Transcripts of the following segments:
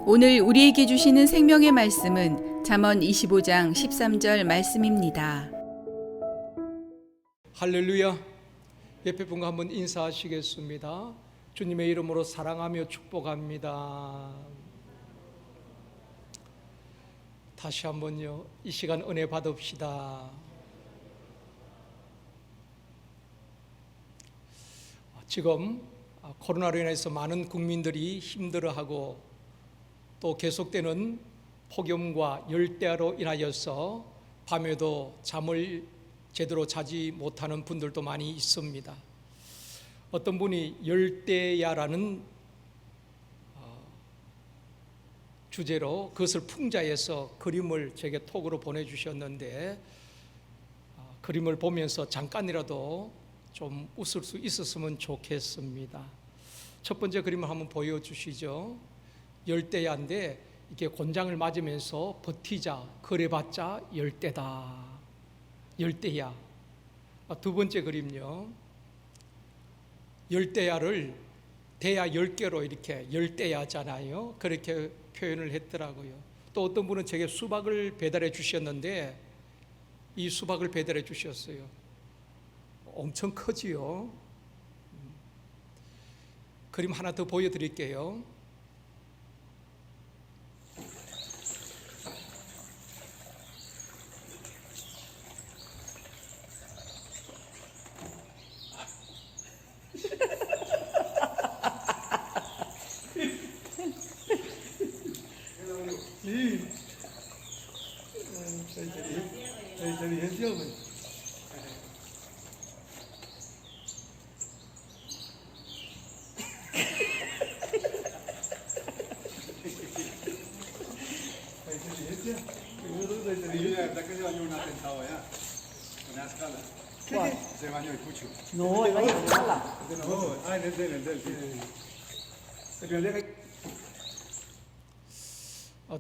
오늘 우리에게 주시는 생명의 말씀은 잠언 25장 13절 말씀입니다. 할렐루야. 옆에 분과 한번 인사하시겠습니다. 주님의 이름으로 사랑하며 축복합니다. 다시 한번요, 이 시간 은혜 받읍시다. 지금 코로나로 인해서 많은 국민들이 힘들어하고 또 계속되는 폭염과 열대야로 인하여서 밤에도 잠을 제대로 자지 못하는 분들도 많이 있습니다. 어떤 분이 열대야라는 주제로 그것을 풍자해서 그림을 제게 톡으로 보내주셨는데, 그림을 보면서 잠깐이라도 좀 웃을 수 있었으면 좋겠습니다. 첫 번째 그림을 한번 보여주시죠. 열대야인데 이렇게 곤장을 맞으면서 버티자, 그래봤자 열대다. 열대야. 두 번째 그림요, 열대야를 대야 10개로 이렇게 열대야잖아요. 그렇게 표현을 했더라고요. 또 어떤 분은 제게 수박을 배달해 주셨는데 이 수박을 배달해 주셨어요. 엄청 크지요. 그림 하나 더 보여드릴게요.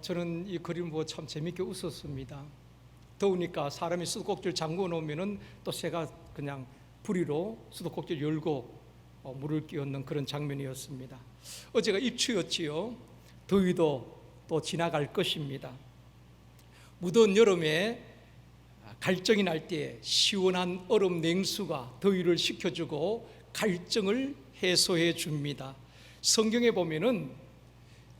저는 이 그림 보고 참 재밌게 웃었습니다. 더우니까 사람이 수도꼭지를 잠궈 놓으면은 또 새가 그냥 부리로 수도꼭지를 열고 물을 끼얹는 그런 장면이었습니다. 어제가 입추였지요. 더위도 또 지나갈 것입니다. 무더운 여름에 갈증이 날 때 시원한 얼음 냉수가 더위를 식혀주고 갈증을 해소해 줍니다. 성경에 보면은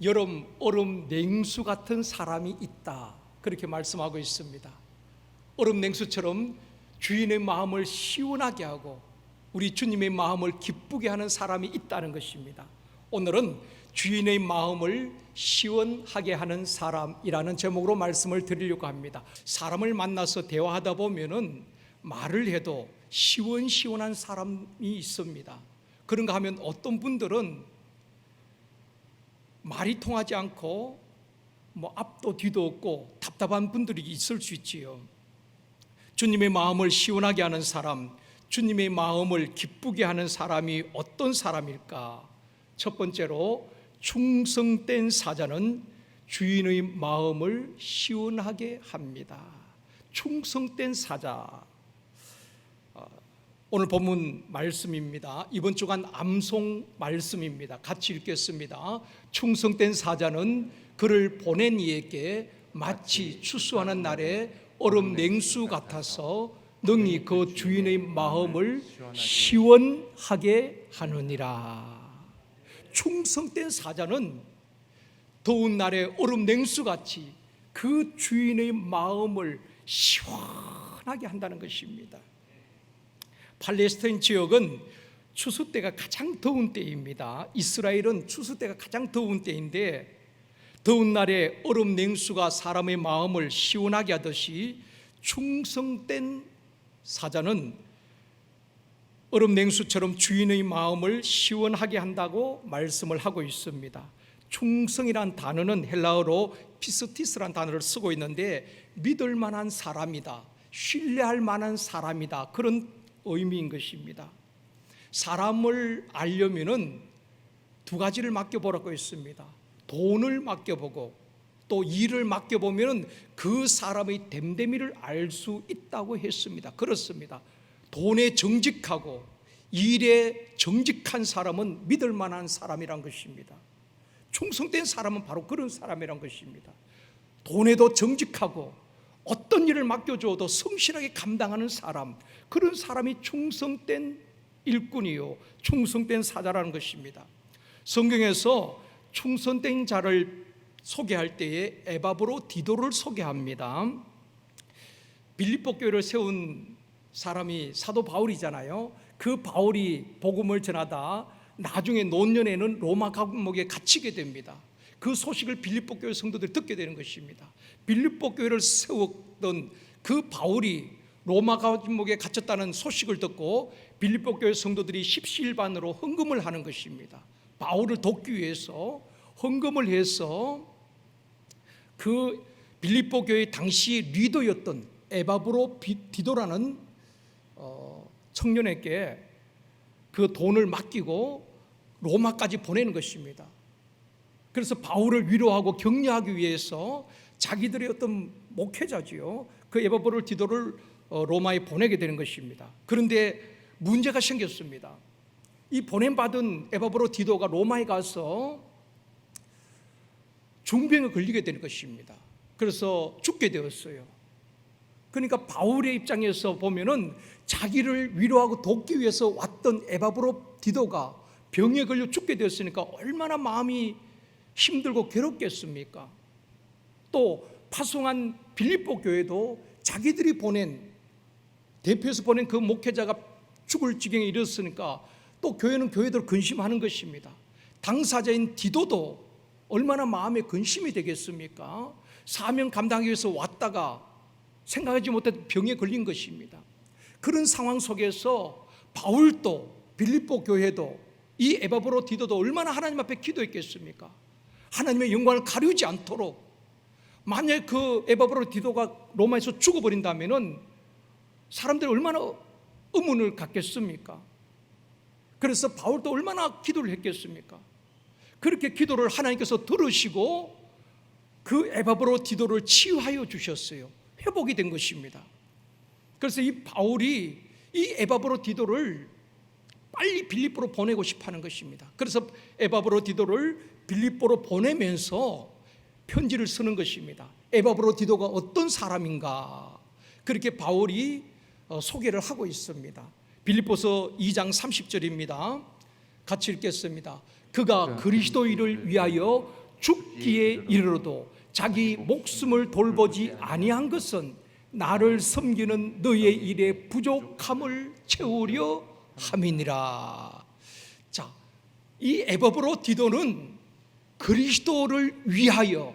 여름 얼음 냉수 같은 사람이 있다, 그렇게 말씀하고 있습니다. 얼음 냉수처럼 주인의 마음을 시원하게 하고 우리 주님의 마음을 기쁘게 하는 사람이 있다는 것입니다. 오늘은 주인의 마음을 시원하게 하는 사람이라는 제목으로 말씀을 드리려고 합니다. 사람을 만나서 대화하다 보면은 말을 해도 시원시원한 사람이 있습니다. 그런가 하면 어떤 분들은 말이 통하지 않고 앞도 뒤도 없고 답답한 분들이 있을 수 있지요. 주님의 마음을 시원하게 하는 사람, 주님의 마음을 기쁘게 하는 사람이 어떤 사람일까? 첫 번째로, 충성된 사자는 주인의 마음을 시원하게 합니다. 충성된 사자. 오늘 본문 말씀입니다. 이번 주간 암송 말씀입니다. 같이 읽겠습니다. 충성된 사자는 그를 보낸 이에게 마치 추수하는 날에 얼음 냉수 같아서 능히 그 주인의 마음을 시원하게 하느니라. 충성된 사자는 더운 날에 얼음 냉수같이 그 주인의 마음을 시원하게 한다는 것입니다. 팔레스타인 지역은 추수 때가 가장 더운 때입니다. 이스라엘은 추수 때가 가장 더운 때인데, 더운 날에 얼음 냉수가 사람의 마음을 시원하게 하듯이 충성된 사자는 얼음 냉수처럼 주인의 마음을 시원하게 한다고 말씀을 하고 있습니다. 충성이란 단어는 헬라어로 피스티스란 단어를 쓰고 있는데, 믿을 만한 사람이다, 신뢰할 만한 사람이다, 그런 의미인 것입니다. 사람을 알려면은 두 가지를 맡겨보라고 했습니다. 돈을 맡겨보고 또 일을 맡겨보면 그 사람의 됨됨이를 알 수 있다고 했습니다. 그렇습니다. 돈에 정직하고 일에 정직한 사람은 믿을 만한 사람이란 것입니다. 충성된 사람은 바로 그런 사람이란 것입니다. 돈에도 정직하고 어떤 일을 맡겨줘도 성실하게 감당하는 사람, 그런 사람이 충성된 일꾼이요, 충성된 사자라는 것입니다. 성경에서 충성된 자를 소개할 때에 에바브로디도를 소개합니다. 빌립보 교회를 세운 사람이 사도 바울이잖아요. 그 바울이 복음을 전하다 나중에 노년에는 로마 감옥에 갇히게 됩니다. 그 소식을 빌립보 교회 성도들이 듣게 되는 것입니다. 빌립보 교회를 세웠던 그 바울이 로마 감옥에 갇혔다는 소식을 듣고 빌립보 교회 성도들이 십시일반으로 헌금을 하는 것입니다. 바울을 돕기 위해서 헌금을 해서 그 빌립보 교회 당시 리더였던 에바브로디도라는 청년에게 그 돈을 맡기고 로마까지 보내는 것입니다. 그래서 바울을 위로하고 격려하기 위해서 자기들의 어떤 목회자지요, 그 에바브로디도를 로마에 보내게 되는 것입니다. 그런데 문제가 생겼습니다. 이 보냄받은 에바브로디도가 로마에 가서 중병에 걸리게 되는 것입니다. 그래서 죽게 되었어요. 그러니까 바울의 입장에서 보면은 자기를 위로하고 돕기 위해서 왔던 에바브로디도가 병에 걸려 죽게 되었으니까 얼마나 마음이 힘들고 괴롭겠습니까? 또 파송한 빌립보 교회도 자기들이 대표해서 보낸 그 목회자가 죽을 지경에 이르렀으니까 또 교회는 교회대로 근심하는 것입니다. 당사자인 디도도 얼마나 마음에 근심이 되겠습니까? 사명 감당하기 위해서 왔다가 생각하지 못했던 병에 걸린 것입니다. 그런 상황 속에서 바울도 빌립보 교회도 이 에바브로디도도 얼마나 하나님 앞에 기도했겠습니까? 하나님의 영광을 가리우지 않도록. 만약 그 에바브로디도가 로마에서 죽어버린다면 사람들이 얼마나 의문을 갖겠습니까? 그래서 바울도 얼마나 기도를 했겠습니까? 그렇게 기도를 하나님께서 들으시고 그 에바브로디도를 치유하여 주셨어요. 회복이 된 것입니다. 그래서 이 바울이 이 에바브로디도를 빨리 빌립보로 보내고 싶어하는 것입니다. 그래서 에바브로디도를 빌립보로 보내면서 편지를 쓰는 것입니다. 에바브로디도가 어떤 사람인가, 그렇게 바울이 소개를 하고 있습니다. 빌립보서 2장 30절입니다. 같이 읽겠습니다. 그가 그리스도인을 위하여 죽기에 이르러도 자기 목숨을 돌보지 아니한 것은 나를 섬기는 너의 일에 부족함을 채우려 함이니라. 자, 이 에바브로디도는 그리스도를 위하여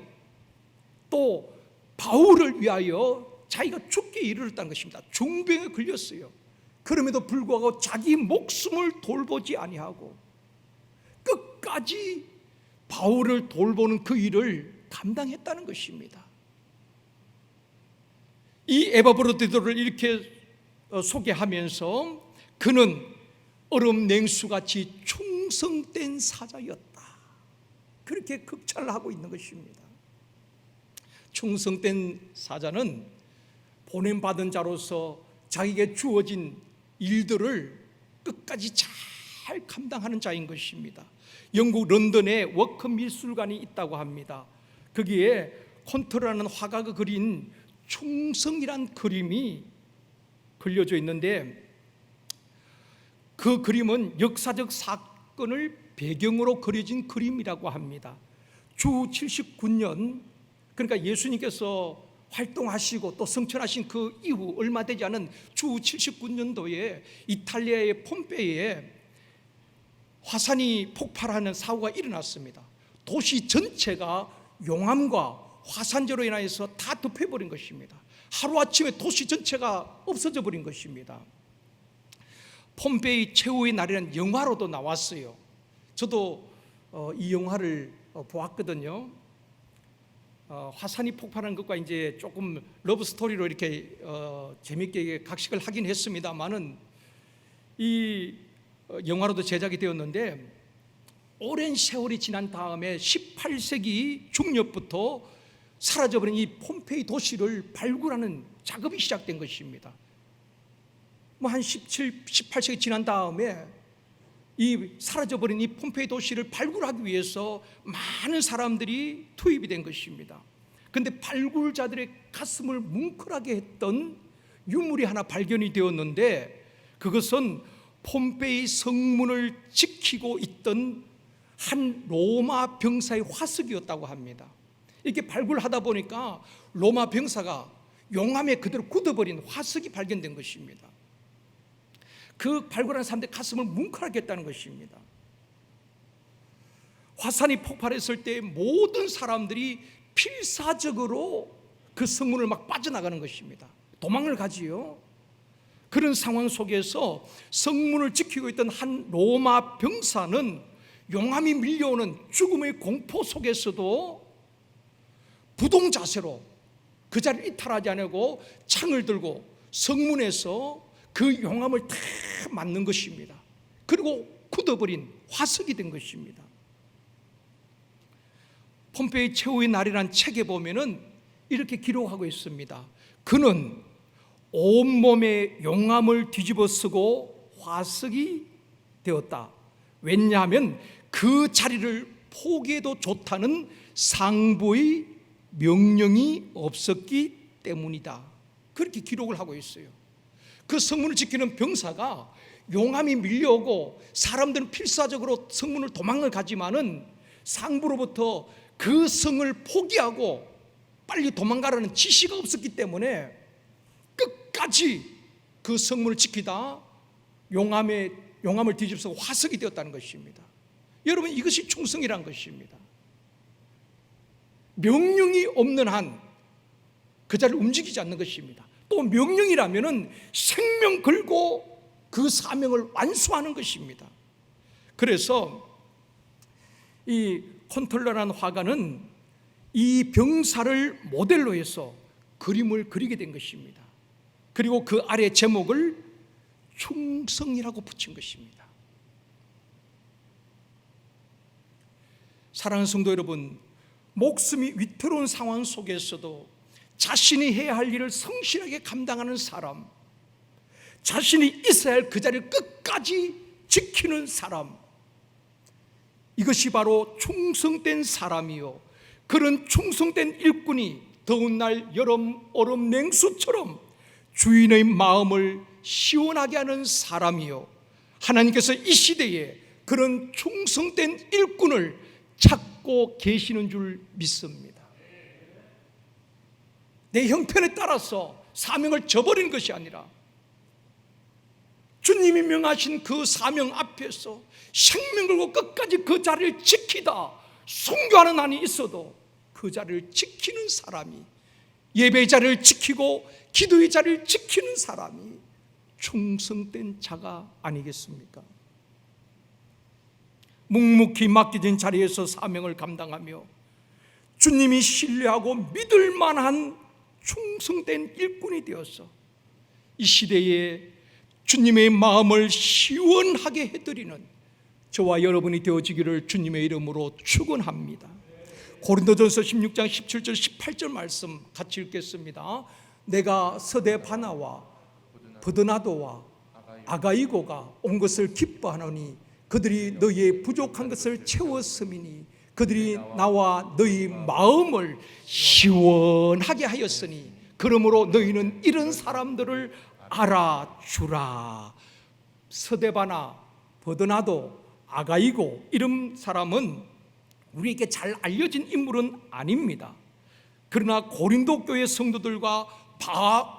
또 바울을 위하여 자기가 죽기에 이르렀다는 것입니다. 중병에 걸렸어요. 그럼에도 불구하고 자기 목숨을 돌보지 아니하고 끝까지 바울을 돌보는 그 일을 감당했다는 것입니다. 이 에바브로디도를 이렇게 소개하면서 그는 얼음 냉수같이 충성된 사자였다, 그렇게 극찬을 하고 있는 것입니다. 충성된 사자는 보냄받은 자로서 자기에게 주어진 일들을 끝까지 잘 감당하는 자인 것입니다. 영국 런던에 워크 미술관이 있다고 합니다. 거기에 콘트라는 화가가 그린 충성이란 그림이 그려져 있는데 그 그림은 역사적 사건을 배경으로 그려진 그림이라고 합니다. 주 79년, 그러니까 예수님께서 활동하시고 또 성천하신 그 이후 얼마 되지 않은 주 79년도에 이탈리아의 폼페이에 화산이 폭발하는 사고가 일어났습니다. 도시 전체가 용암과 화산재로 인하여서 다 덮여버린 것입니다. 하루아침에 도시 전체가 없어져 버린 것입니다. 폼페이 최후의 날이라는 영화로도 나왔어요. 저도 이 영화를 보았거든요. 화산이 폭발한 것과 이제 조금 러브 스토리로 이렇게 재밌게 각식을 하긴 했습니다만은 이 영화로도 제작이 되었는데 오랜 세월이 지난 다음에 18세기 중엽부터 사라져버린 이 폼페이 도시를 발굴하는 작업이 시작된 것입니다. 한 17, 18세기 지난 다음에 이 사라져버린 이 폼페이 도시를 발굴하기 위해서 많은 사람들이 투입이 된 것입니다. 그런데 발굴자들의 가슴을 뭉클하게 했던 유물이 하나 발견이 되었는데, 그것은 폼페이 성문을 지키고 있던 한 로마 병사의 화석이었다고 합니다. 이렇게 발굴하다 보니까 로마 병사가 용암에 그대로 굳어버린 화석이 발견된 것입니다. 그 발굴한 사람들의 가슴을 뭉클하게 했다는 것입니다. 화산이 폭발했을 때 모든 사람들이 필사적으로 그 성문을 막 빠져나가는 것입니다. 도망을 가지요. 그런 상황 속에서 성문을 지키고 있던 한 로마 병사는 용암이 밀려오는 죽음의 공포 속에서도 부동 자세로 그 자리를 이탈하지 않고 창을 들고 성문에서 그 용암을 다 맞는 것입니다. 그리고 굳어버린 화석이 된 것입니다. 폼페이 최후의 날이라는 책에 보면은 이렇게 기록하고 있습니다. 그는 온몸에 용암을 뒤집어 쓰고 화석이 되었다. 왜냐하면 그 자리를 포기해도 좋다는 상부의 명령이 없었기 때문이다. 그렇게 기록을 하고 있어요. 그 성문을 지키는 병사가 용암이 밀려오고 사람들은 필사적으로 성문을 도망을 가지만은 상부로부터 그 성을 포기하고 빨리 도망가라는 지시가 없었기 때문에 끝까지 그 성문을 지키다 용암을 뒤집어서 화석이 되었다는 것입니다. 여러분, 이것이 충성이란 것입니다. 명령이 없는 한 그 자리를 움직이지 않는 것입니다. 또 명령이라면은 생명 걸고 그 사명을 완수하는 것입니다. 그래서 이 콘톨라라는 화가는 이 병사를 모델로 해서 그림을 그리게 된 것입니다. 그리고 그 아래 제목을 충성이라고 붙인 것입니다. 사랑하는 성도 여러분, 목숨이 위태로운 상황 속에서도 자신이 해야 할 일을 성실하게 감당하는 사람, 자신이 있어야 할 그 자리를 끝까지 지키는 사람, 이것이 바로 충성된 사람이요, 그런 충성된 일꾼이 더운 날 여름 얼음 냉수처럼 주인의 마음을 시원하게 하는 사람이요, 하나님께서 이 시대에 그런 충성된 일꾼을 찾고 계시는 줄 믿습니다. 내 형편에 따라서 사명을 저버리는 것이 아니라 주님이 명하신 그 사명 앞에서 생명 걸고 끝까지 그 자리를 지키다 순교하는 한이 있어도 그 자리를 지키는 사람이, 예배의 자리를 지키고 기도의 자리를 지키는 사람이 충성된 자가 아니겠습니까? 묵묵히 맡겨진 자리에서 사명을 감당하며 주님이 신뢰하고 믿을 만한 충성된 일꾼이 되어서 이 시대에 주님의 마음을 시원하게 해드리는 저와 여러분이 되어지기를 주님의 이름으로 축원합니다. 고린도전서 16장 17절 18절 말씀 같이 읽겠습니다. 내가 서데바나와 버드나도와 아가이고가 온 것을 기뻐하노니 그들이 너희의 부족한 것을 채웠음이니 그들이 나와 너희 마음을 시원하게 하였으니 그러므로 너희는 이런 사람들을 알아주라. 서데바나, 버드나도, 아가이고 이런 사람은 우리에게 잘 알려진 인물은 아닙니다. 그러나 고린도 교회 성도들과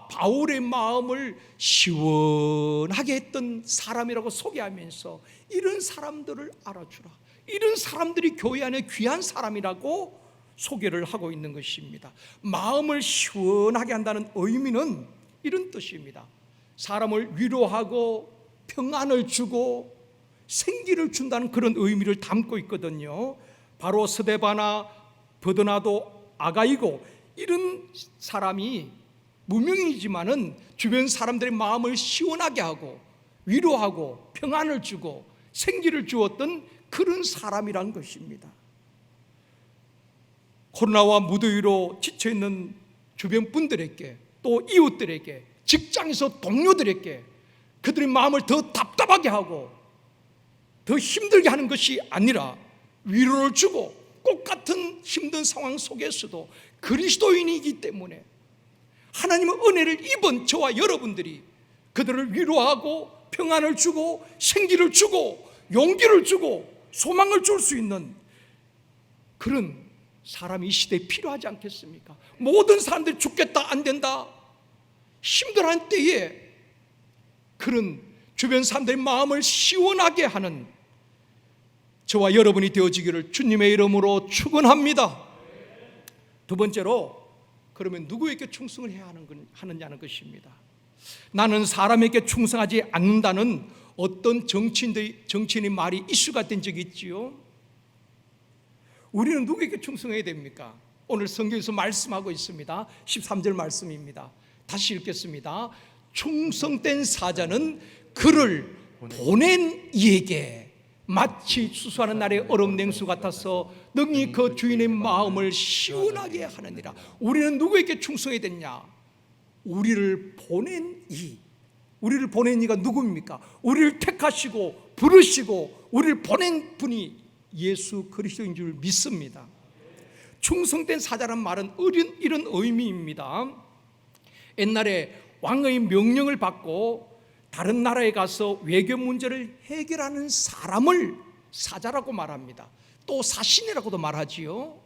바울의 마음을 시원하게 했던 사람이라고 소개하면서 이런 사람들을 알아주라, 이런 사람들이 교회 안에 귀한 사람이라고 소개를 하고 있는 것입니다. 마음을 시원하게 한다는 의미는 이런 뜻입니다. 사람을 위로하고 평안을 주고 생기를 준다는 그런 의미를 담고 있거든요. 바로 스데바나, 버드나도, 아가이고 이런 사람이 무명이지만은 주변 사람들의 마음을 시원하게 하고 위로하고 평안을 주고 생기를 주었던 그런 사람이란 것입니다. 코로나와 무더위로 지쳐있는 주변 분들에게, 또 이웃들에게, 직장에서 동료들에게 그들의 마음을 더 답답하게 하고 더 힘들게 하는 것이 아니라 위로를 주고 똑같은 힘든 상황 속에서도 그리스도인이기 때문에 하나님의 은혜를 입은 저와 여러분들이 그들을 위로하고 평안을 주고 생기를 주고 용기를 주고 소망을 줄 수 있는 그런 사람이 이 시대에 필요하지 않겠습니까? 모든 사람들이 죽겠다 안 된다 힘들어한 때에 그런 주변 사람들의 마음을 시원하게 하는 저와 여러분이 되어지기를 주님의 이름으로 축원합니다. 두 번째로, 그러면 누구에게 충성을 해야 하느냐는 것입니다. 나는 사람에게 충성하지 않는다는 어떤 정치인의 말이 이슈가 된 적이 있지요. 우리는 누구에게 충성해야 됩니까? 오늘 성경에서 말씀하고 있습니다. 13절 말씀입니다. 다시 읽겠습니다. 충성된 사자는 그를 보낸 이에게 마치 추수하는 날의 얼음 냉수 같아서 능히 그 주인의 마음을 시원하게 하느니라. 우리는 누구에게 충성해야 되냐? 우리를 보낸 이. 우리를 보낸 이가 누구입니까? 우리를 택하시고 부르시고 우리를 보낸 분이 예수 그리스도인 줄 믿습니다. 충성된 사자란 말은 이런 의미입니다. 옛날에 왕의 명령을 받고 다른 나라에 가서 외교 문제를 해결하는 사람을 사자라고 말합니다. 또 사신이라고도 말하지요.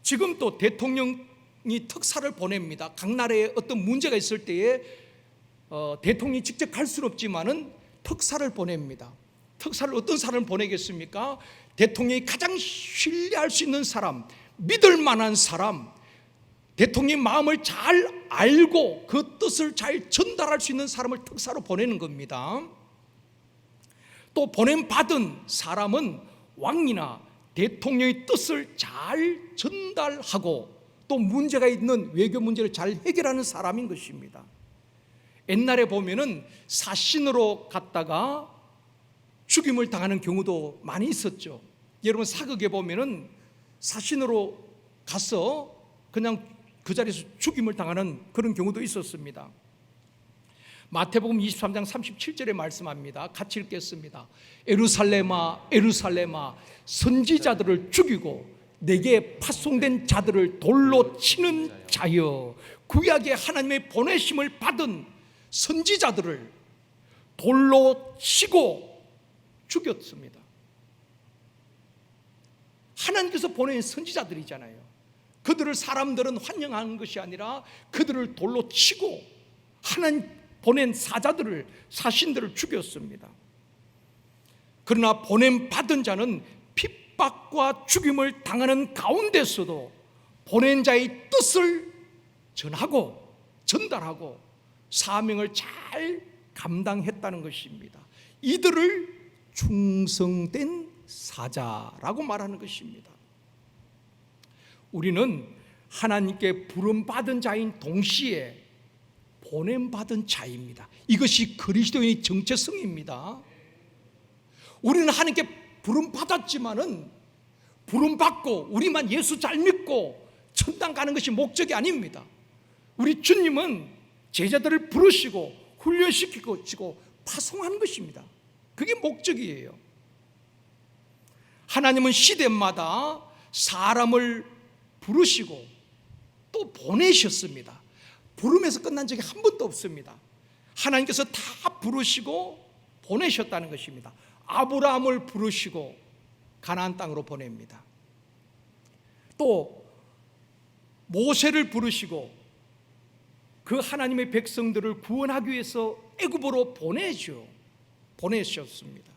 지금 또 대통령이 특사를 보냅니다. 각 나라에 어떤 문제가 있을 때에 대통령이 직접 갈 수는 없지만은 특사를 보냅니다. 특사를 어떤 사람을 보내겠습니까? 대통령이 가장 신뢰할 수 있는 사람, 믿을 만한 사람, 대통령의 마음을 잘 알고 그 뜻을 잘 전달할 수 있는 사람을 특사로 보내는 겁니다. 또 보냄받은 사람은 왕이나 대통령의 뜻을 잘 전달하고 또 문제가 있는 외교 문제를 잘 해결하는 사람인 것입니다. 옛날에 보면은 사신으로 갔다가 죽임을 당하는 경우도 많이 있었죠. 여러분 사극에 보면은 사신으로 가서 그냥 그 자리에서 죽임을 당하는 그런 경우도 있었습니다. 마태복음 23장 37절에 말씀합니다. 같이 읽겠습니다. 예루살렘아 예루살렘아 선지자들을 죽이고 내게 파송된 자들을 돌로 치는 자여, 구약의 하나님의 보내심을 받은 선지자들을 돌로 치고 죽였습니다. 하나님께서 보낸 선지자들이잖아요. 그들을 사람들은 환영하는 것이 아니라 그들을 돌로 치고 하나님 보낸 사자들을, 사신들을 죽였습니다. 그러나 보냄 받은 자는 핍박과 죽임을 당하는 가운데서도 보낸 자의 뜻을 전하고 전달하고 사명을 잘 감당했다는 것입니다. 이들을 충성된 사자라고 말하는 것입니다. 우리는 하나님께 부름받은 자인 동시에 보냄받은 자입니다. 이것이 그리스도인의 정체성입니다. 우리는 하나님께 부름받았지만은 부름받고 우리만 예수 잘 믿고 천당 가는 것이 목적이 아닙니다. 우리 주님은 제자들을 부르시고 훈련시키고 파송하는 것입니다. 그게 목적이에요. 하나님은 시대마다 사람을 부르시고 또 보내셨습니다. 부름에서 끝난 적이 한 번도 없습니다. 하나님께서 다 부르시고 보내셨다는 것입니다. 아브라함을 부르시고 가나안 땅으로 보냅니다. 또 모세를 부르시고 그 하나님의 백성들을 구원하기 위해서 애굽으로 보내셨습니다.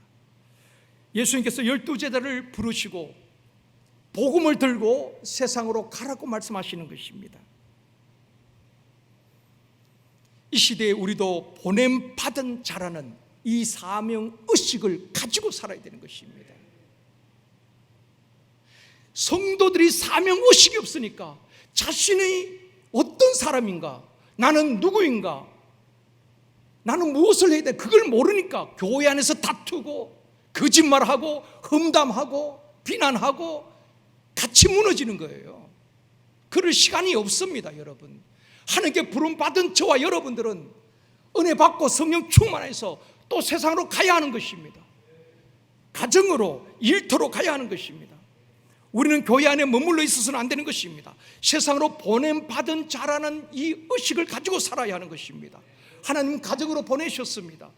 예수님께서 12제자를 부르시고 복음을 들고 세상으로 가라고 말씀하시는 것입니다. 이 시대에 우리도 보냄받은 자라는 이 사명 의식을 가지고 살아야 되는 것입니다. 성도들이 사명 의식이 없으니까 자신의 어떤 사람인가, 나는 누구인가, 나는 무엇을 해야 돼, 그걸 모르니까 교회 안에서 다투고 거짓말하고 험담하고 비난하고 같이 무너지는 거예요. 그럴 시간이 없습니다. 여러분, 하나님께 부름받은 저와 여러분들은 은혜 받고 성령 충만해서 또 세상으로 가야 하는 것입니다. 가정으로, 일터로 가야 하는 것입니다. 우리는 교회 안에 머물러 있어서는 안 되는 것입니다. 세상으로 보냄받은 자라는 이 의식을 가지고 살아야 하는 것입니다. 하나님 가정으로 보내셨습니다.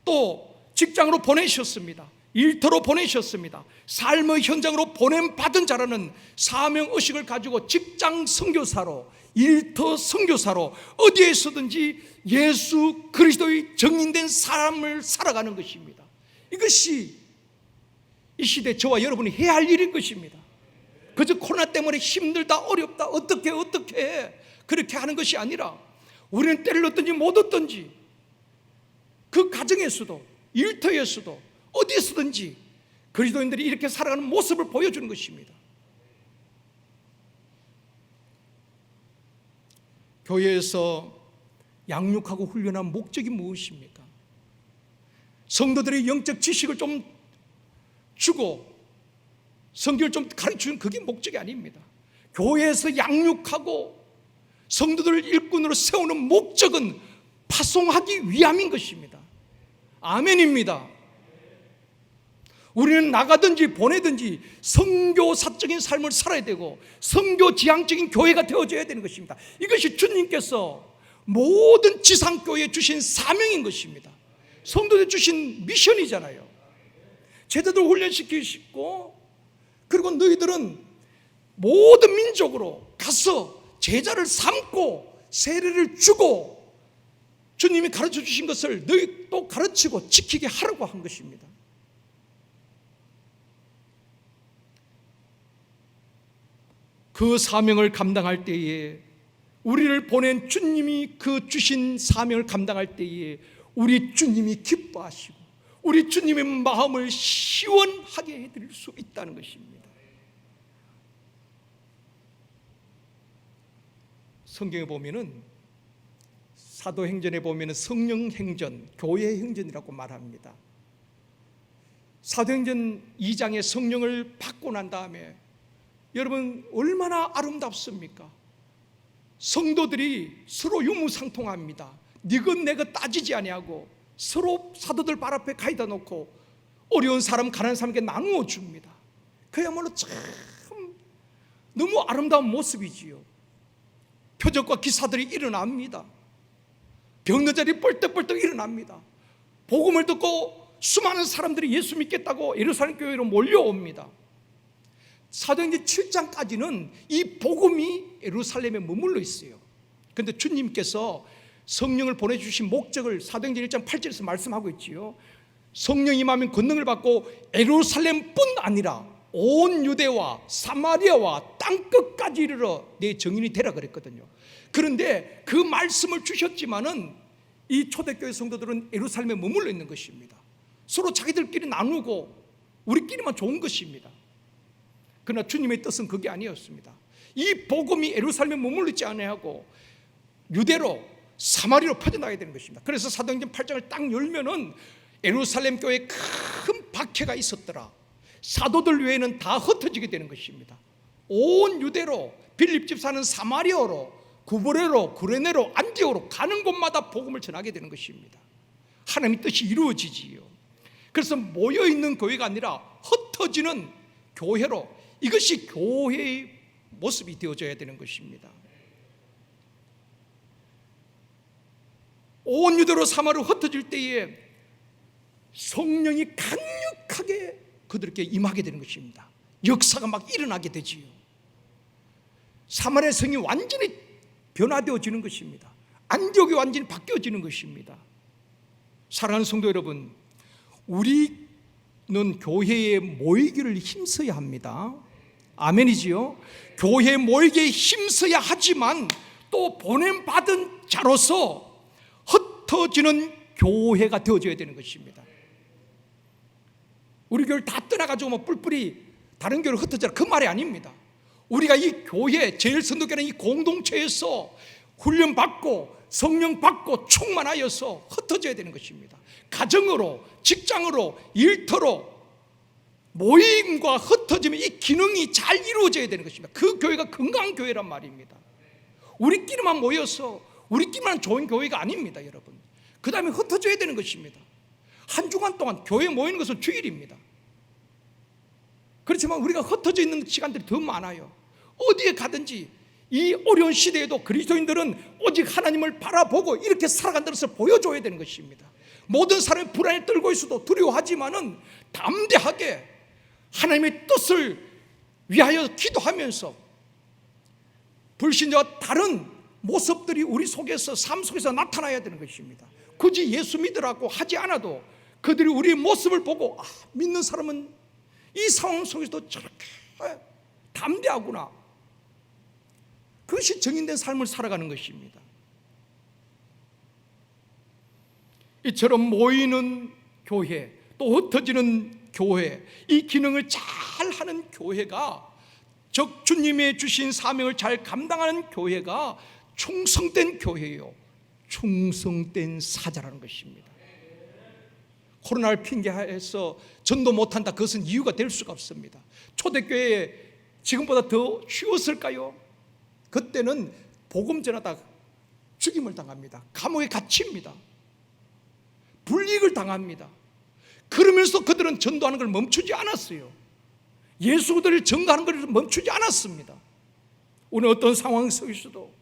또 직장으로 보내셨습니다. 일터로 보내셨습니다. 삶의 현장으로 보냄받은 자라는 사명의식을 가지고 직장 선교사로, 일터 선교사로 어디에서든지 예수 그리스도의 정인된 삶을 살아가는 것입니다. 이것이 이 시대 저와 여러분이 해야 할 일인 것입니다. 그저 코로나 때문에 힘들다, 어렵다, 어떻게 그렇게 하는 것이 아니라 우리는 때를 얻든지 못 얻든지 그 가정에서도, 일터에서도, 어디에서든지 그리스도인들이 이렇게 살아가는 모습을 보여주는 것입니다. 교회에서 양육하고 훈련한 목적이 무엇입니까? 성도들의 영적 지식을 좀 주고 성경을 좀 가르치는 그게 목적이 아닙니다. 교회에서 양육하고 성도들을 일꾼으로 세우는 목적은 파송하기 위함인 것입니다. 아멘입니다. 우리는 나가든지 보내든지 선교사적인 삶을 살아야 되고 선교지향적인 교회가 되어져야 되는 것입니다. 이것이 주님께서 모든 지상교회에 주신 사명인 것입니다. 성도들 주신 미션이잖아요. 제자들 훈련시키시고, 그리고 너희들은 모든 민족으로 가서 제자를 삼고 세례를 주고 주님이 가르쳐 주신 것을 너희 또 가르치고 지키게 하라고 한 것입니다. 그 사명을 감당할 때에, 우리를 보낸 주님이 그 주신 사명을 감당할 때에 우리 주님이 기뻐하시고 우리 주님의 마음을 시원하게 해드릴 수 있다는 것입니다. 성경에 보면은, 사도행전에 보면은 성령행전, 교회행전이라고 말합니다. 사도행전 2장에 성령을 받고 난 다음에 여러분 얼마나 아름답습니까? 성도들이 서로 유무상통합니다. 니것 내것 따지지 아니하고 서로 사도들 발 앞에 가져다 놓고 어려운 사람, 가난한 사람에게 나누어 줍니다. 그야말로 참 너무 아름다운 모습이지요. 표적과 기사들이 일어납니다. 병든 자들이 뻘떡뻘떡 일어납니다. 복음을 듣고 수많은 사람들이 예수 믿겠다고 예루살렘 교회로 몰려옵니다. 사도행전 7장까지는 이 복음이 예루살렘에 머물러 있어요. 그런데 주님께서 성령을 보내주신 목적을 사도행전 1장 8절에서 말씀하고 있지요. 성령 임하면 권능을 받고 예루살렘뿐 아니라 온 유대와 사마리아와 땅끝까지 이르러 내 정인이 되라 그랬거든요. 그런데 그 말씀을 주셨지만은 이 초대교회 성도들은 예루살렘에 머물러 있는 것입니다. 서로 자기들끼리 나누고 우리끼리만 좋은 것입니다. 그러나 주님의 뜻은 그게 아니었습니다. 이 복음이 예루살렘에 머물러 있지 아니하고 유대로, 사마리아로 퍼져나가야 되는 것입니다. 그래서 사도행전 8장을 딱 열면은 예루살렘 교회에 큰 박해가 있었더라. 사도들 외에는 다 흩어지게 되는 것입니다. 온 유대로, 빌립집 사는 사마리아로, 구브레로, 구레네로, 안디오로 가는 곳마다 복음을 전하게 되는 것입니다. 하나님의 뜻이 이루어지지요. 그래서 모여있는 교회가 아니라 흩어지는 교회로, 이것이 교회의 모습이 되어져야 되는 것입니다. 온 유대로 사마리아로 흩어질 때에 성령이 강력하게 그들에게 임하게 되는 것입니다. 역사가 막 일어나게 되지요. 사마리아 성이 완전히 변화되어지는 것입니다. 안디옥이 완전히 바뀌어지는 것입니다. 사랑하는 성도 여러분, 우리는 교회에 모이기를 힘써야 합니다. 아멘이지요. 교회에 모이기에 힘써야 하지만 또 보냄받은 자로서 흩어지는 교회가 되어져야 되는 것입니다. 우리 교회를 다 떠나가지고 뭐 뿔뿔이 다른 교회로 흩어져라, 그 말이 아닙니다. 우리가 이 교회, 제일선도교회는 이 공동체에서 훈련받고 성령 받고 충만하여서 흩어져야 되는 것입니다. 가정으로, 직장으로, 일터로 모임과 흩어지면 이 기능이 잘 이루어져야 되는 것입니다. 그 교회가 건강한 교회란 말입니다. 우리끼리만 모여서 우리끼리만 좋은 교회가 아닙니다, 여러분. 그 다음에 흩어져야 되는 것입니다. 한 주간 동안 교회에 모이는 것은 주일입니다. 그렇지만 우리가 흩어져 있는 시간들이 더 많아요. 어디에 가든지 이 어려운 시대에도 그리스도인들은 오직 하나님을 바라보고 이렇게 살아간다는 것을 보여줘야 되는 것입니다. 모든 사람이 불안에 떨고 있어도 두려워하지만은 담대하게 하나님의 뜻을 위하여 기도하면서 불신자와 다른 모습들이 우리 속에서, 삶 속에서 나타나야 되는 것입니다. 굳이 예수 믿으라고 하지 않아도 그들이 우리의 모습을 보고 믿는 사람은 이 상황 속에서도 저렇게 담대하구나. 그것이 정인된 삶을 살아가는 것입니다. 이처럼 모이는 교회, 또 흩어지는 교회, 이 기능을 잘 하는 교회가, 즉 주님의 주신 사명을 잘 감당하는 교회가 충성된 교회예요. 충성된 사자라는 것입니다. 코로나를 핑계해서 전도 못한다, 그것은 이유가 될 수가 없습니다. 초대교회에 지금보다 더 쉬웠을까요? 그때는 복음 전하다 죽임을 당합니다. 감옥에 갇힙니다. 불이익을 당합니다. 그러면서 그들은 전도하는 걸 멈추지 않았어요. 예수 그들을 전가하는 걸 멈추지 않았습니다. 오늘 어떤 상황 속에서도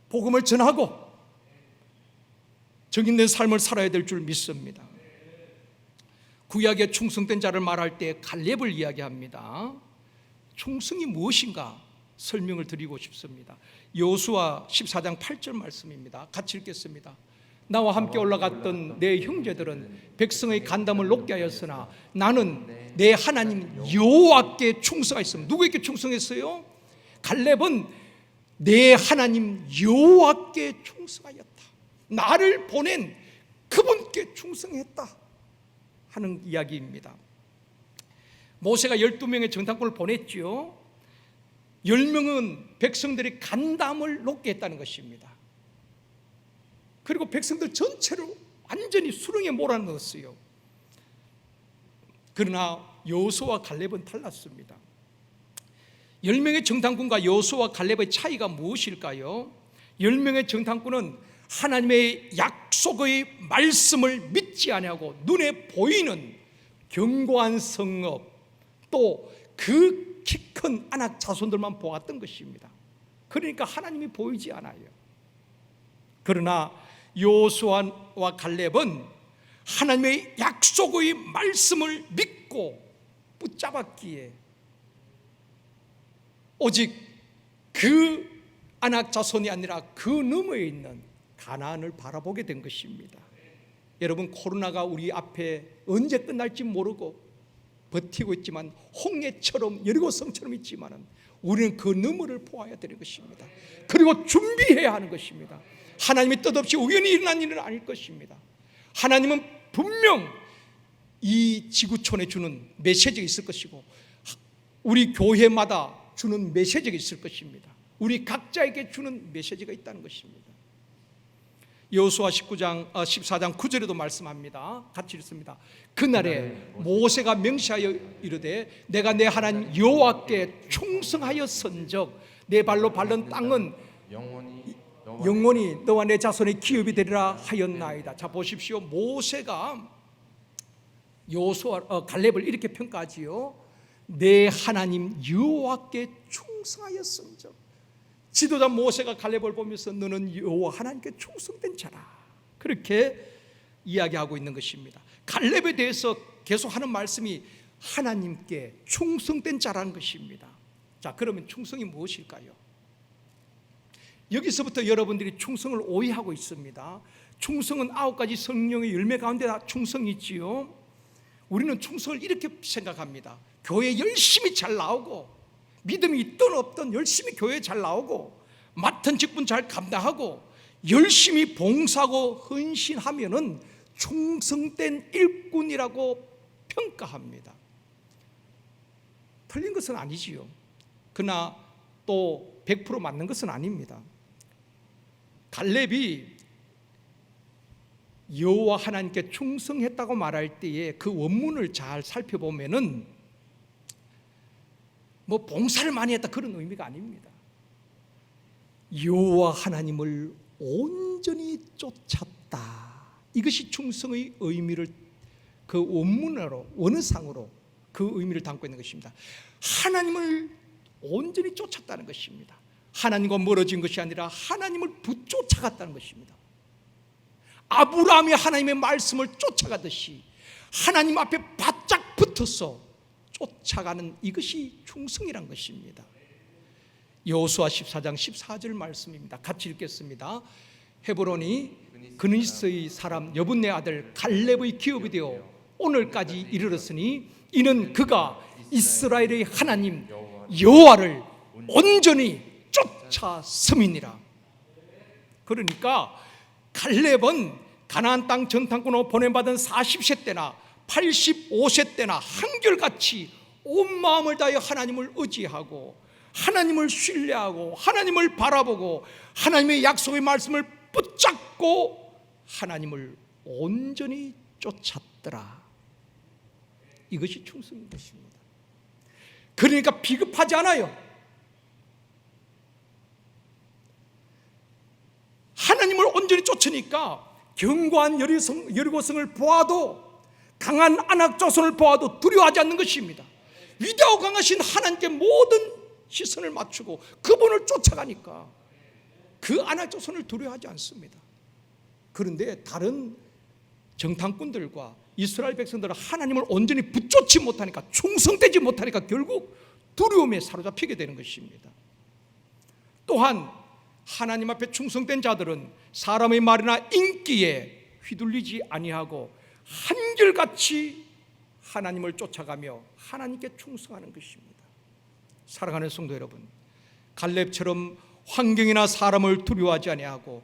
복음을 전하고 정인된 삶을 살아야 될 줄 믿습니다. 구약의 충성된 자를 말할 때 갈렙을 이야기합니다. 충성이 무엇인가 설명을 드리고 싶습니다. 여호수아 14장 8절 말씀입니다. 같이 읽겠습니다. 나와 함께 올라갔던 내 형제들은 백성의 간담을 높게 하였으나 나는 내 하나님 여호와께 충성하였습니다. 누구에게 충성했어요? 갈렙은 내 하나님 여호와께 충성하였다. 나를 보낸 그분께 충성했다 하는 이야기입니다. 모세가 12명의 정탐꾼을 보냈지요. 10명은 백성들의 간담을 높게 했다는 것입니다. 그리고 백성들 전체를 완전히 수렁에 몰아넣었어요. 그러나 여호수아와 갈렙은 달랐습니다. 10명의 정탐꾼과 여호수아와 갈렙의 차이가 무엇일까요? 10명의 정탐꾼은 하나님의 약속의 말씀을 믿지 아니하고 눈에 보이는 견고한 성읍, 또 그 키 큰 아낙 자손들만 보았던 것입니다. 그러니까 하나님이 보이지 않아요. 그러나 여호수아와 갈렙은 하나님의 약속의 말씀을 믿고 붙잡았기에 오직 그 아낙 자손이 아니라 그 너머에 있는 가나안을 바라보게 된 것입니다. 여러분, 코로나가 우리 앞에 언제 끝날지 모르고 버티고 있지만, 홍해처럼 여리고성처럼 있지만 우리는 그 너머를 보아야 되는 것입니다. 그리고 준비해야 하는 것입니다. 하나님의 뜻 없이 우연히 일어난 일은 아닐 것입니다. 하나님은 분명 이 지구촌에 주는 메시지가 있을 것이고, 우리 교회마다 주는 메시지가 있을 것입니다. 우리 각자에게 주는 메시지가 있다는 것입니다. 여호수아 14장 9절에도 말씀합니다. 같이 읽습니다. 그날에 모세가 명시하여 이르되 내가 내 하나님 여호와께 충성하였은즉 내 발로 밟는 땅은 영원히 너와 내 자손의 기업이 되리라 하였나이다. 자, 보십시오. 모세가 여호수아 갈렙을 이렇게 평가하지요. 내 하나님 여호와께 충성하였은즉. 지도자 모세가 갈렙을 보면서 너는 여호와 하나님께 충성된 자라, 그렇게 이야기하고 있는 것입니다. 갈렙에 대해서 계속 하는 말씀이 하나님께 충성된 자라는 것입니다. 자, 그러면 충성이 무엇일까요? 여기서부터 여러분들이 충성을 오해하고 있습니다. 충성은 9가지 성령의 열매 가운데 다 충성이 있지요. 우리는 충성을 이렇게 생각합니다. 교회 열심히 잘 나오고, 믿음이 있든 없든 열심히 교회에 잘 나오고, 맡은 직분 잘 감당하고, 열심히 봉사하고 헌신하면은 충성된 일꾼이라고 평가합니다. 틀린 것은 아니지요. 그러나 또 100% 맞는 것은 아닙니다. 갈렙이 여호와 하나님께 충성했다고 말할 때에 그 원문을 잘 살펴보면은 뭐 봉사를 많이 했다 그런 의미가 아닙니다. 여호와 하나님을 온전히 쫓았다, 이것이 충성의 의미를 그 원문으로, 원어상으로 그 의미를 담고 있는 것입니다. 하나님을 온전히 쫓았다는 것입니다. 하나님과 멀어진 것이 아니라 하나님을 붙쫓아갔다는 것입니다. 아브라함이 하나님의 말씀을 쫓아가듯이 하나님 앞에 바짝 붙어서 쫓아가는 이것이 충성이란 것입니다. 여호수아 14장 14절 말씀입니다. 같이 읽겠습니다. 헤브론이 그니스의 사람 여분네 아들 갈렙의 기업이 되어 오늘까지 이르렀으니 이는 그가 이스라엘의 하나님 여호와를 온전히 쫓았음이니라. 그러니까 갈렙은 가나안 땅 정탐꾼으로 보냄받은 40세 때나 85세 때나 한결같이 온 마음을 다하여 하나님을 의지하고 하나님을 신뢰하고 하나님을 바라보고 하나님의 약속의 말씀을 붙잡고 하나님을 온전히 쫓았더라. 이것이 충성인 것입니다. 그러니까 비급하지 않아요. 하나님을 온전히 쫓으니까 견고한 여리고성을 보아도 강한 안악조선을 보아도 두려워하지 않는 것입니다. 위대하고 강하신 하나님께 모든 시선을 맞추고 그분을 쫓아가니까 그 안악조선을 두려워하지 않습니다. 그런데 다른 정탐꾼들과 이스라엘 백성들은 하나님을 온전히 붙잡지 못하니까, 충성되지 못하니까 결국 두려움에 사로잡히게 되는 것입니다. 또한 하나님 앞에 충성된 자들은 사람의 말이나 인기에 휘둘리지 아니하고 한결같이 하나님을 쫓아가며 하나님께 충성하는 것입니다. 사랑하는 성도 여러분, 갈렙처럼 환경이나 사람을 두려워하지 아니하고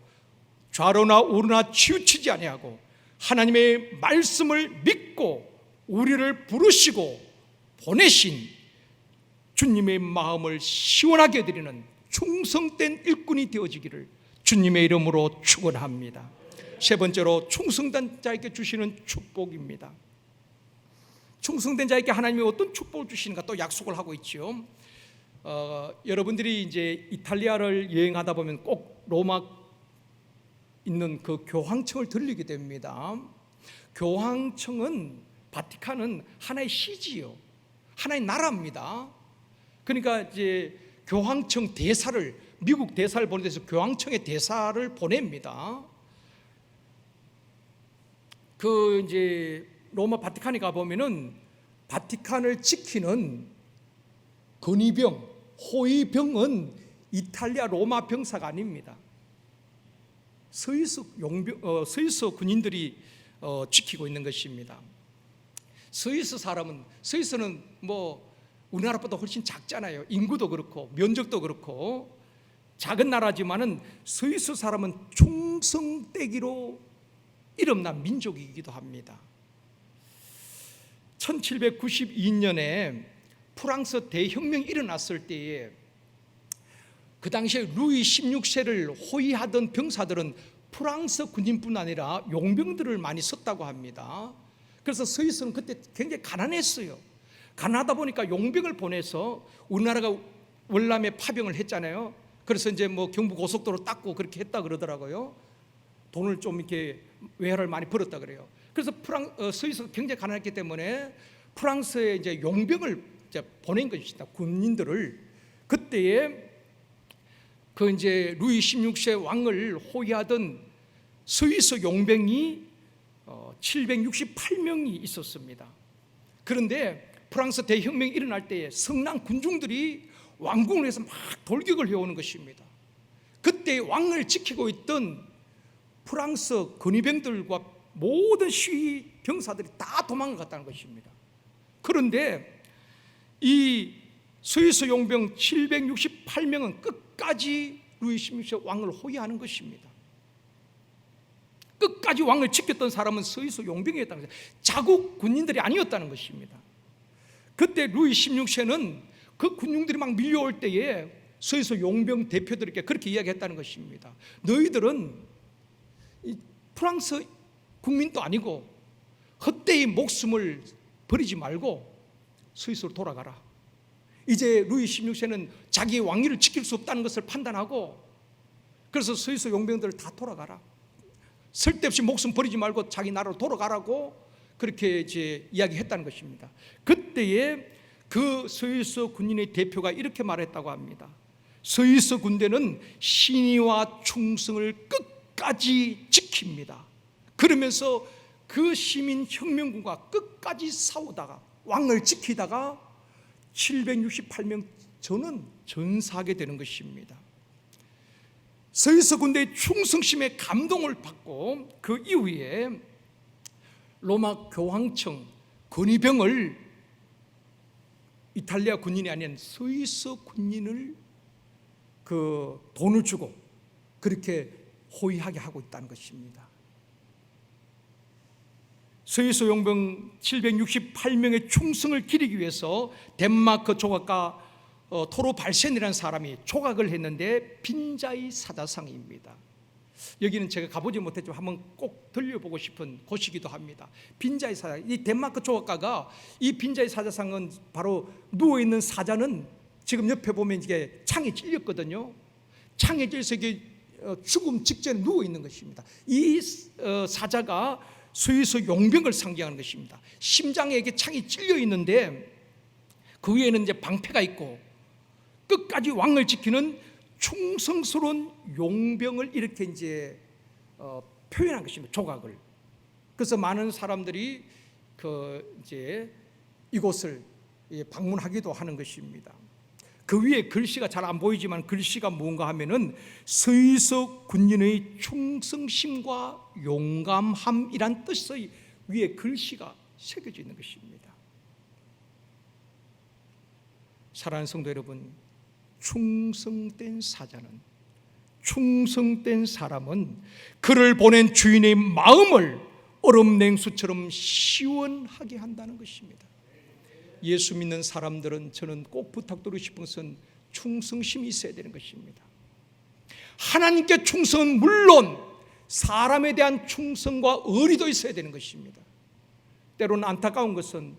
좌로나 우로나 치우치지 아니하고 하나님의 말씀을 믿고 우리를 부르시고 보내신 주님의 마음을 시원하게 해드리는 충성된 일꾼이 되어지기를 주님의 이름으로 축원합니다. 세 번째로 충성된 자에게 주시는 축복입니다. 충성된 자에게 하나님이 어떤 축복을 주시는가 또 약속을 하고 있죠. 여러분들이 이제 이탈리아를 여행하다 보면 꼭 로마 있는 그 교황청을 들리게 됩니다. 교황청은, 바티칸은 하나의 시지요, 하나의 나라입니다. 그러니까 이제 교황청 대사를, 미국 대사를 보내서 교황청의 대사를 보냅니다. 그 이제 로마 바티칸에 가 보면은 바티칸을 지키는 근위병, 호위병은 이탈리아 로마 병사가 아닙니다. 스위스 군인들이 지키고 있는 것입니다. 스위스는 뭐 우리나라보다 훨씬 작잖아요. 인구도 그렇고 면적도 그렇고 작은 나라지만은 스위스 사람은 충성되기로 이름난 민족이기도 합니다. 1792년에 프랑스 대혁명이 일어났을 때에 그 당시에 루이 16세를 호위하던 병사들은 프랑스 군인뿐 아니라 용병들을 많이 썼다고 합니다. 그래서 스위스는 그때 굉장히 가난했어요. 가난하다 보니까 용병을 보내서, 우리나라가 월남에 파병을 했잖아요. 그래서 이제 뭐 경부 고속도로 닦고 그렇게 했다 그러더라고요. 돈을 좀 이렇게 외화를 많이 벌었다 그래요. 그래서 스위스가 굉장히 가난했기 때문에 프랑스에 이제 용병을 이제 보낸 것입니다. 군인들을. 그때에 그 이제 루이 16세 왕을 호위하던 스위스 용병이 768명이 있었습니다. 그런데 프랑스 대혁명이 일어날 때에 성난 군중들이 왕궁을 해서 막 돌격을 해오는 것입니다. 그때 왕을 지키고 있던 프랑스 근위병들과 모든 시위 병사들이 다 도망갔다는 것입니다. 그런데 이 스위스 용병 768명은 끝까지 루이 16세 왕을 호위하는 것입니다. 끝까지 왕을 지켰던 사람은 스위스 용병이었다는 것입니다. 자국 군인들이 아니었다는 것입니다. 그때 루이 16세는 그 군중들이 막 밀려올 때에 스위스 용병 대표들에게 그렇게 이야기했다는 것입니다. 너희들은 프랑스 국민도 아니고 헛되이 목숨을 버리지 말고 스위스로 돌아가라. 이제 루이 16세는 자기의 왕위를 지킬 수 없다는 것을 판단하고, 그래서 스위스 용병들을 다 돌아가라, 쓸데없이 목숨 버리지 말고 자기 나라로 돌아가라고 그렇게 이제 이야기했다는 것입니다. 그때에 그 서유서 군인의 대표가 이렇게 말했다고 합니다. 서유서 군대는 신의와 충성을 끝까지 지킵니다. 그러면서 그 시민 혁명군과 끝까지 싸우다가 왕을 지키다가 768명 전원 전사하게 되는 것입니다. 서유서 군대의 충성심에 감동을 받고 그 이후에 로마 교황청 권위병을 이탈리아 군인이 아닌 서유서 군인을 그 돈을 주고 그렇게 호위하게 하고 있다는 것입니다. 서유서 용병 768명의 충성을 기리기 위해서 덴마크 조각가 토로 발센이라는 사람이 조각을 했는데 빈자이 사자상입니다. 여기는 제가 가보지 못했지만 한번 꼭 들려보고 싶은 곳이기도 합니다. 빈자이 사자, 이 덴마크 조각가가 이 빈자이 사자상은 바로 누워있는 사자는 지금 옆에 보면 이게 창에 찔렸거든요. 창에 찔려서 이게 죽음 직전에 누워있는 것입니다. 이 사자가 서유서 용병을 상징하는 것입니다. 심장에 이게 창이 찔려 있는데 그 위에는 이제 방패가 있고 끝까지 왕을 지키는 충성스러운 용병을 이렇게 이제 표현한 것입니다. 조각을. 그래서 많은 사람들이 이제 이곳을 방문하기도 하는 것입니다. 그 위에 글씨가 잘 안 보이지만 글씨가 뭔가 하면은 서유서 군인의 충성심과 용감함이란 뜻의 위에 글씨가 새겨져 있는 것입니다. 사랑하는 성도 여러분, 충성된 사자는, 충성된 사람은 그를 보낸 주인의 마음을 얼음냉수처럼 시원하게 한다는 것입니다. 예수 믿는 사람들은 저는 꼭 부탁드리고 싶은 것은 충성심이 있어야 되는 것입니다. 하나님께 충성은 물론 사람에 대한 충성과 의리도 있어야 되는 것입니다. 때로는 안타까운 것은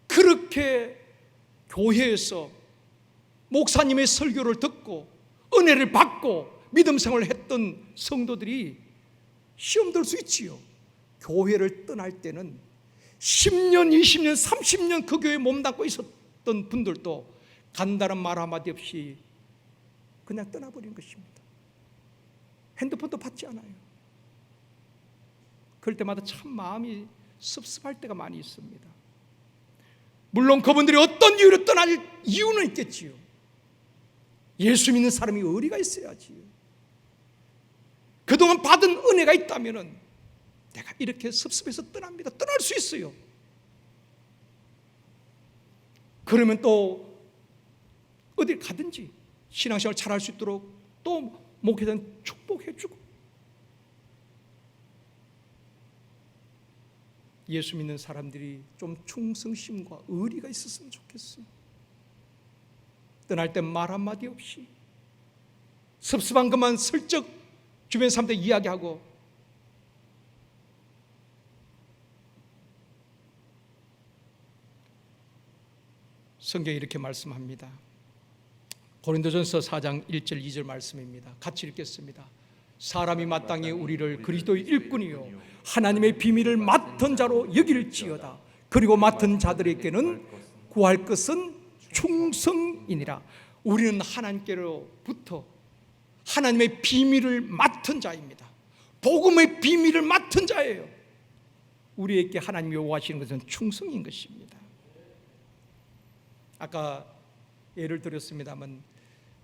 그렇게 교회에서 목사님의 설교를 듣고 은혜를 받고 믿음 생활을 했던 성도들이 시험 들 수 있지요. 교회를 떠날 때는 10년, 20년, 30년 그 교회에 몸담고 있었던 분들도 간다는 말 한마디 없이 그냥 떠나버린 것입니다. 핸드폰도 받지 않아요. 그럴 때마다 참 마음이 섭섭할 때가 많이 있습니다. 물론 그분들이 어떤 이유로 떠날 이유는 있겠지요. 예수 믿는 사람이 의리가 있어야지요. 그동안 받은 은혜가 있다면은 내가 이렇게 섭섭해서 떠납니다. 떠날 수 있어요. 그러면 또 어딜 가든지 신앙생활 잘할 수 있도록 또 목회자는 축복해 주고, 예수 믿는 사람들이 좀 충성심과 의리가 있었으면 좋겠어요. 떠날 때 말 한마디 없이 섭섭한 것만 슬쩍 주변 사람들 이야기하고, 성경이 이렇게 말씀합니다. 고린도전서 4장 1절 2절 말씀입니다. 같이 읽겠습니다. 사람이 마땅히 우리를 그리스도의 일꾼이요 하나님의 비밀을 맡은 자로 여길지어다. 그리고 맡은 자들에게는 구할 것은 충성이니라. 우리는 하나님께로부터 하나님의 비밀을 맡은 자입니다. 복음의 비밀을 맡은 자예요. 우리에게 하나님이 요구하시는 것은 충성인 것입니다. 아까 예를 들었습니다만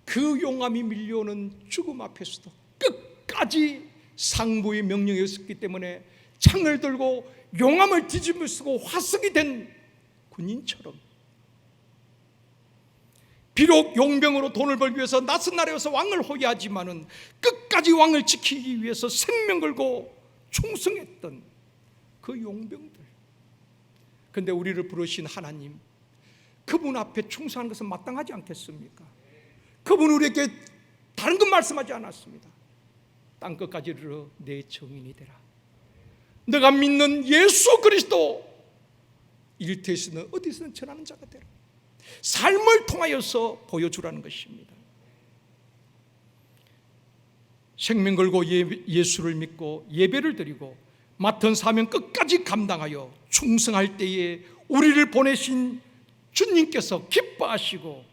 그 용암이 밀려오는 죽음 앞에서도 끝까지 상부의 명령이었기 때문에 창을 들고 용암을 뒤집어 쓰고 화석이 된 군인처럼, 비록 용병으로 돈을 벌기 위해서 낯선 나라에 와서 왕을 호위하지만은 끝까지 왕을 지키기 위해서 생명 걸고 충성했던 그 용병들. 그런데 우리를 부르신 하나님, 그분 앞에 충성하는 것은 마땅하지 않겠습니까? 그분 우리에게 다른 것 말씀하지 않았습니다. 땅끝까지 이르러 내 증인이 되라. 너가 믿는 예수 그리스도 일터에서는 어디서든 전하는 자가 되라. 삶을 통하여서 보여주라는 것입니다. 생명 걸고 예수를 믿고 예배를 드리고 맡은 사명 끝까지 감당하여 충성할 때에 우리를 보내신 주님께서 기뻐하시고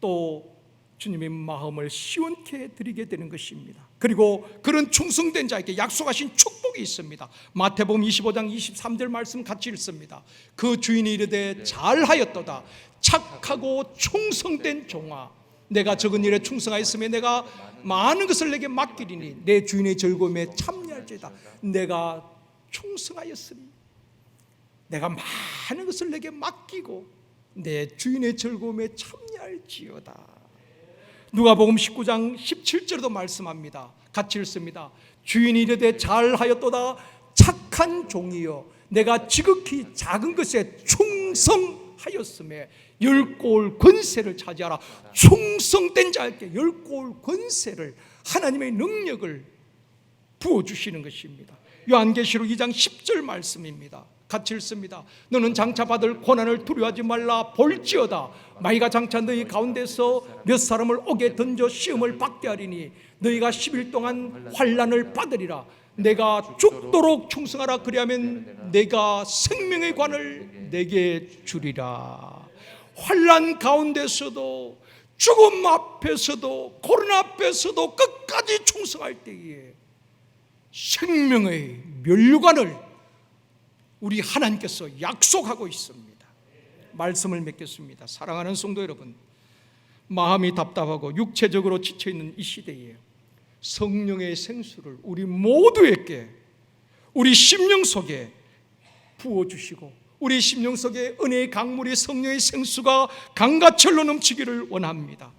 또 주님의 마음을 시원케 해드리게 되는 것입니다. 그리고 그런 충성된 자에게 약속하신 축복이 있습니다. 마태복음 25장 23절 말씀 같이 읽습니다. 그 주인이 이르되 잘하였도다 착하고 충성된 종아, 내가 적은 일에 충성하였으며 내가 많은 것을 내게 맡기리니 내 주인의 즐거움에 참여할지어다. 내가 충성하였으니 내가 많은 것을 내게 맡기고 내 주인의 즐거움에 참여할지어다. 누가복음 19장 17절에도 말씀합니다. 같이 읽습니다. 주인이 이르되 잘하였도다 착한 종이여, 내가 지극히 작은 것에 충성하였음에 열골 권세를 차지하라. 충성된 자에게 열골 권세를, 하나님의 능력을 부어주시는 것입니다. 요한계시록 2장 10절 말씀입니다. 같이 읽습니다. 너는 장차 받을 고난을 두려워하지 말라. 볼지어다 마귀가 장차 너희 가운데서 몇 사람을 옥에 던져 시험을 받게 하리니 너희가 10일 동안 환난을 받으리라. 내가 죽도록 충성하라. 그리하면 내가 생명의 관을 내게 주리라. 환난 가운데서도, 죽음 앞에서도, 고난 앞에서도 끝까지 충성할 때에 생명의 멸류관을 우리 하나님께서 약속하고 있습니다. 말씀을 맺겠습니다. 사랑하는 성도 여러분, 마음이 답답하고 육체적으로 지쳐있는 이 시대에 성령의 생수를 우리 모두에게, 우리 심령 속에 부어주시고 우리 심령 속에 은혜의 강물이, 성령의 생수가 강같이 흘러 넘치기를 원합니다.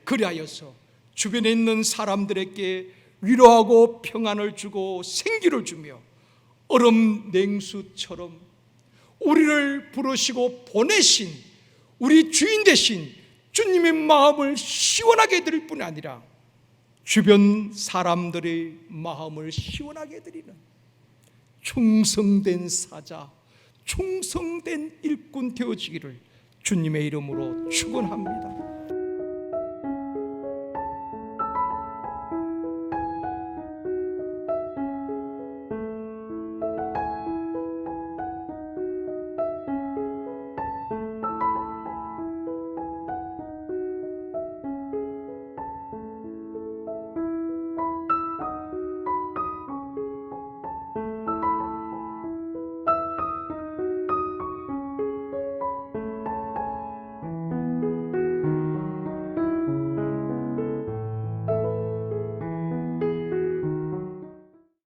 그리하여서 주변에 있는 사람들에게 위로하고 평안을 주고 생기를 주며 얼음 냉수처럼 우리를 부르시고 보내신 우리 주인 되신 주님의 마음을 시원하게 해드릴 뿐 아니라 주변 사람들의 마음을 시원하게 해드리는 충성된 사자, 충성된 일꾼 되어지기를 주님의 이름으로 축원합니다.